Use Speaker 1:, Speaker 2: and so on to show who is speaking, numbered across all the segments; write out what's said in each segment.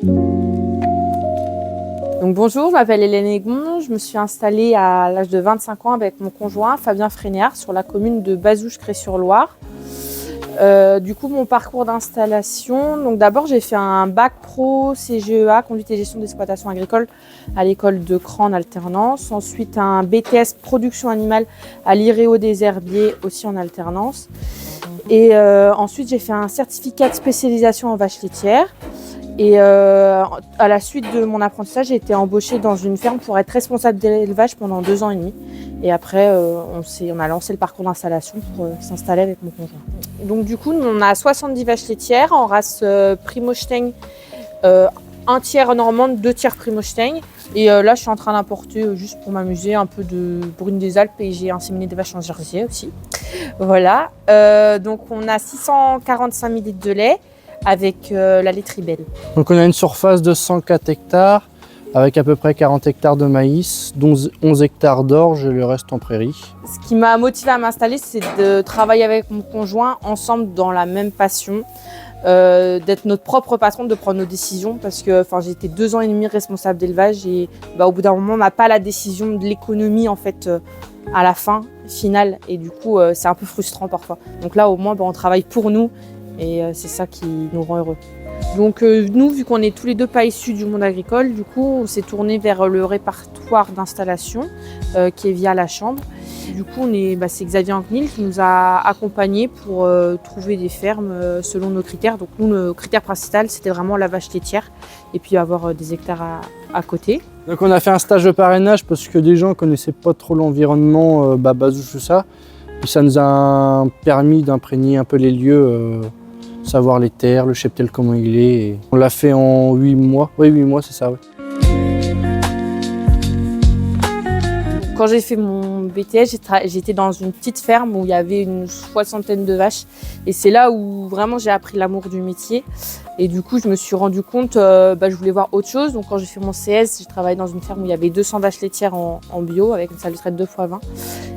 Speaker 1: Donc bonjour, je m'appelle Hélène Egon, je me suis installée à l'âge de 25 ans avec mon conjoint Fabien Frénéard sur la commune de Bazouges-Crest-sur-Loire. Du coup, mon parcours d'installation, donc d'abord j'ai fait un bac pro CGEA, conduite et gestion d'exploitation agricole à l'école de Cran en alternance. Ensuite un BTS production animale à l'IREO des Herbiers aussi en alternance. Et ensuite j'ai fait un certificat de spécialisation en vaches laitières. Et à la suite de mon apprentissage, j'ai été embauchée dans une ferme pour être responsable d'élevage pendant 2 ans et demi. Et après, on a lancé le parcours d'installation pour s'installer avec mon conjoint. Donc du coup, on a 70 vaches laitières en race Primostein, 1 tiers normande, 2 tiers Primostein. Et là, je suis en train d'importer, juste pour m'amuser, un peu de brune des Alpes et j'ai inséminé des vaches en Jersey aussi. Voilà. Donc on a 645 ml de lait avec la laiterie Belle.
Speaker 2: Donc on a une surface de 104 hectares avec à peu près 40 hectares de maïs, dont 11 hectares d'orge et le reste en prairie.
Speaker 1: Ce qui m'a motivée à m'installer, c'est de travailler avec mon conjoint ensemble dans la même passion, d'être notre propre patron, de prendre nos décisions parce que j'ai été 2 ans et demi responsable d'élevage et au bout d'un moment, on n'a pas la décision de l'économie en fait à la fin finale et du coup, c'est un peu frustrant parfois. Donc là, au moins, on travaille pour nous. Et c'est ça qui nous rend heureux. Donc nous, vu qu'on est tous les deux pas issus du monde agricole, du coup, on s'est tourné vers le répertoire d'installation qui est via la chambre. Du coup, c'est Xavier Anquenil qui nous a accompagnés pour trouver des fermes selon nos critères. Donc nous, nos critères principaux, c'était vraiment la vache laitière et puis avoir des hectares à côté.
Speaker 2: Donc on a fait un stage de parrainage parce que des gens ne connaissaient pas trop l'environnement, Bazouges, tout ça. Et ça nous a permis d'imprégner un peu les lieux. Savoir les terres, le cheptel comment il est. Et on l'a fait en 8 mois. Oui, 8 mois, c'est ça, oui.
Speaker 1: Quand j'ai fait mon BTS, j'étais dans une petite ferme où il y avait une 60aine de vaches. Et c'est là où vraiment j'ai appris l'amour du métier. Et du coup, je me suis rendu compte je voulais voir autre chose. Donc quand j'ai fait mon CS, j'ai travaillé dans une ferme où il y avait 200 vaches laitières en bio avec une salle de traite 2x20.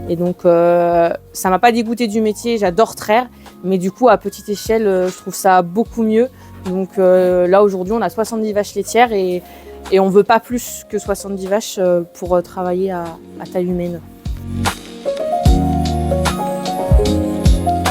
Speaker 1: Et donc ça m'a pas dégoûté du métier, j'adore traire. Mais du coup, à petite échelle, je trouve ça beaucoup mieux. Donc là, aujourd'hui, on a 70 vaches laitières et on ne veut pas plus que 70 vaches pour travailler à taille humaine.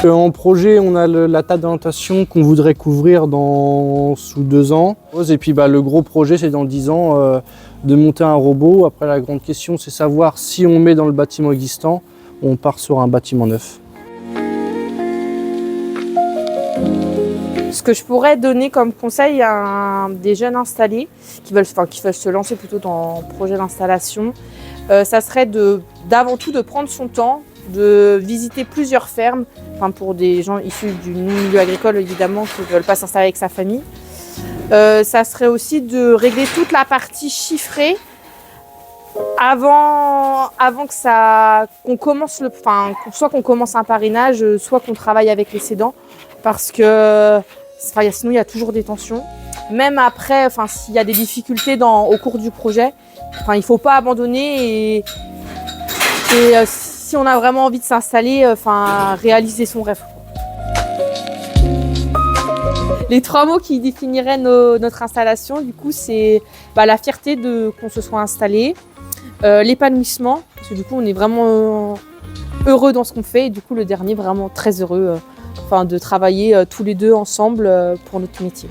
Speaker 2: En projet, on a la table d'orientation qu'on voudrait couvrir sous 2 ans. Et puis le gros projet, c'est dans 10 ans de monter un robot. Après, la grande question, c'est savoir si on met dans le bâtiment existant ou on part sur un bâtiment neuf.
Speaker 1: Ce que je pourrais donner comme conseil à des jeunes installés qui veulent se lancer plutôt dans le projet d'installation, ça serait d'avant tout de prendre son temps, de visiter plusieurs fermes, pour des gens issus du milieu agricole évidemment qui ne veulent pas s'installer avec sa famille. Ça serait aussi de régler toute la partie chiffrée avant qu'on commence soit qu'on commence un parrainage, soit qu'on travaille avec les cédants, parce que sinon il y a toujours des tensions. Même après, s'il y a des difficultés au cours du projet, il ne faut pas abandonner et si on a vraiment envie de s'installer, réaliser son rêve. Les 3 mots qui définiraient notre installation, du coup, c'est la fierté qu'on se soit installé, l'épanouissement, parce que du coup, on est vraiment heureux dans ce qu'on fait, et du coup, le dernier, vraiment très heureux, de travailler tous les deux ensemble pour notre métier.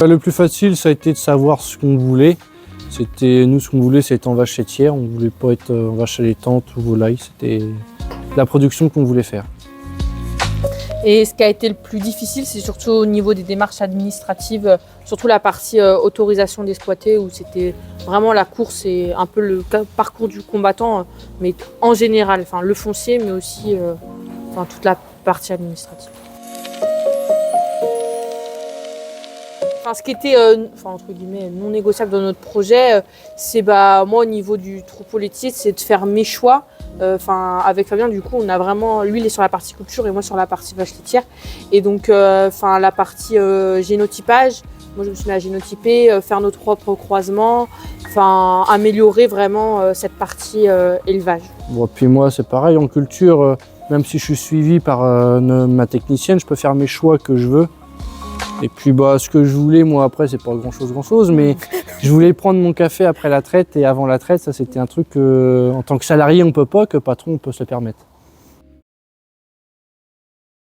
Speaker 2: Le plus facile, ça a été de savoir ce qu'on voulait. Nous, ce qu'on voulait, c'était en vache laitière. On ne voulait pas être en vache allaitante ou volaille. C'était la production qu'on voulait faire.
Speaker 1: Et ce qui a été le plus difficile, c'est surtout au niveau des démarches administratives, surtout la partie autorisation d'exploiter, où c'était vraiment la course et un peu le parcours du combattant, mais en général, le foncier, mais aussi toute la partie administrative. Ce qui était entre guillemets non négociable dans notre projet, c'est moi au niveau du troupeau laitier, c'est de faire mes choix. Avec Fabien, du coup, on a vraiment, lui il est sur la partie culture et moi sur la partie vache laitière. Et donc la partie génotypage, moi je me suis mis à génotyper, faire notre propre croisement, améliorer vraiment cette partie élevage.
Speaker 2: Bon, puis moi c'est pareil en culture, même si je suis suivi par ma technicienne, je peux faire mes choix que je veux. Et puis bah, ce que je voulais, moi après, c'est pas grand-chose, mais je voulais prendre mon café après la traite et avant la traite, ça c'était un truc que, en tant que salarié on peut pas, que patron on peut se le permettre.